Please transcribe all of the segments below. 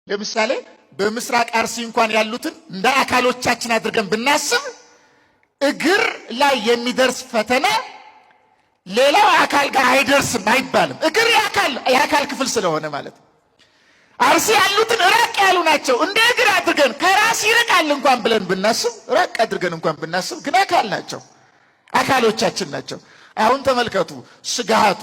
ለምሳሌ በምስራቅ አርሲ እንኳን ያሉትን እንደ አካሎቻችን አድርገን ብናስብ እግር ላይ የሚደርስ ፈተና ሌላው አካል ጋር አይደርስም አይባልም። እግር የአካል ክፍል ስለሆነ ማለት ነው። አርሲ ያሉትን ራቅ ያሉ ናቸው። እንደ እግር አድርገን ከራስ ይርቃል እንኳን ብለን ብናስብ ራቅ አድርገን እንኳን ብናስብ ግን አካል ናቸው፣ አካሎቻችን ናቸው። አሁን ተመልከቱ፣ ስጋቱ፣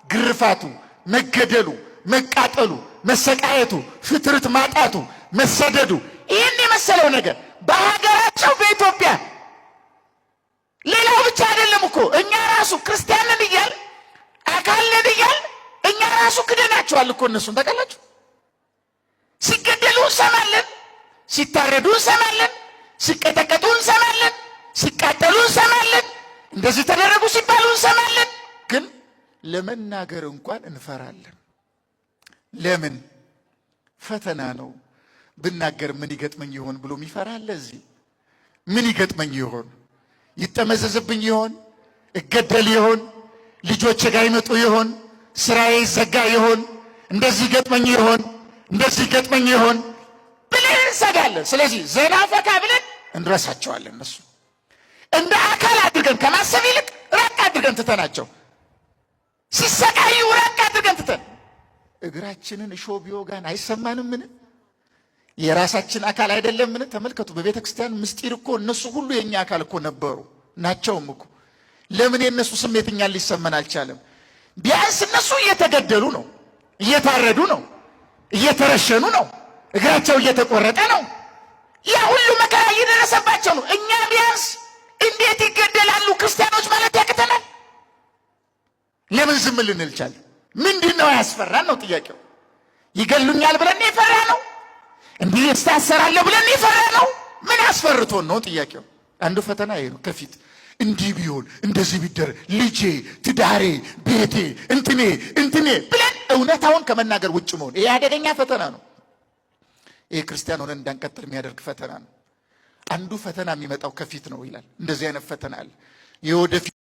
ግርፋቱ፣ መገደሉ፣ መቃጠሉ፣ መሰቃየቱ፣ ፍትርት ማጣቱ፣ መሰደዱ ይህን የመሰለው ነገር በሀገራቸው በኢትዮጵያ ሌላው ብቻ አይደለም እኮ እኛ ራሱ ክርስቲያን ነን እያል አካል ነን እያል እኛ ራሱ ክደናቸዋል እኮ እነሱን ታውቃላችሁ። ሲገደሉ እንሰማለን፣ ሲታረዱ እንሰማለን፣ ሲቀጠቀጡ እንሰማለን፣ ሲቃጠሉ እንሰማለን፣ እንደዚህ ተደረጉ ሲባሉ እንሰማለን። ግን ለመናገር እንኳን እንፈራለን። ለምን? ፈተና ነው። ብናገር ምን ይገጥመኝ ይሆን ብሎ ይፈራል። ለዚህ ምን ይገጥመኝ ይሆን? ይጠመዘዝብኝ ይሆን? እገደል ይሆን? ልጆቼ ጋር ይመጡ ይሆን? ስራዬ ይዘጋ ይሆን? እንደዚህ ይገጥመኝ ይሆን? እንደዚህ ይገጥመኝ ይሆን ብለን እንሰጋለን። ስለዚህ ዘና ፈካ ብለን እንረሳቸዋለን። እነሱ እንደ አካል አድርገን ከማሰብ ይልቅ ራቅ አድርገን ትተናቸው፣ ሲሰቃዩ ራቅ አድርገን ትተን እግራችንን እሾህ ቢወጋን አይሰማንም? ምን የራሳችን አካል አይደለም? ምን ተመልከቱ። በቤተ ክርስቲያን ምስጢር እኮ እነሱ ሁሉ የኛ አካል እኮ ነበሩ ናቸውም እኮ። ለምን የነሱ ስሜት እኛን ሊሰማን አልቻለም? ቢያንስ እነሱ እየተገደሉ ነው፣ እየታረዱ ነው፣ እየተረሸኑ ነው፣ እግራቸው እየተቆረጠ ነው፣ ያ ሁሉ መከራ እየደረሰባቸው ነው። እኛ ቢያንስ እንዴት ይገደላሉ ክርስቲያኖች ማለት ያቅተናል? ለምን ዝም ልንል ቻል? ምንድነው ያስፈራን ነው ጥያቄው። ይገሉኛል ብለን የፈራ ነው? እንዲህ እስታሰራለሁ ብለን የፈራ ነው? ምን አስፈርቶን ነው ጥያቄው። አንዱ ፈተና ይሄ ነው። ከፊት እንዲህ ቢሆን እንደዚህ ቢደረግ ልጄ፣ ትዳሬ፣ ቤቴ፣ እንትኔ ብለን እውነታውን ከመናገር ውጭ መሆን ይሄ አደገኛ ፈተና ነው። ይሄ ክርስቲያን ሆነን እንዳንቀጥል የሚያደርግ ፈተና ነው። አንዱ ፈተና የሚመጣው ከፊት ነው ይላል። እንደዚህ አይነት ፈተና አለ። የወደፊት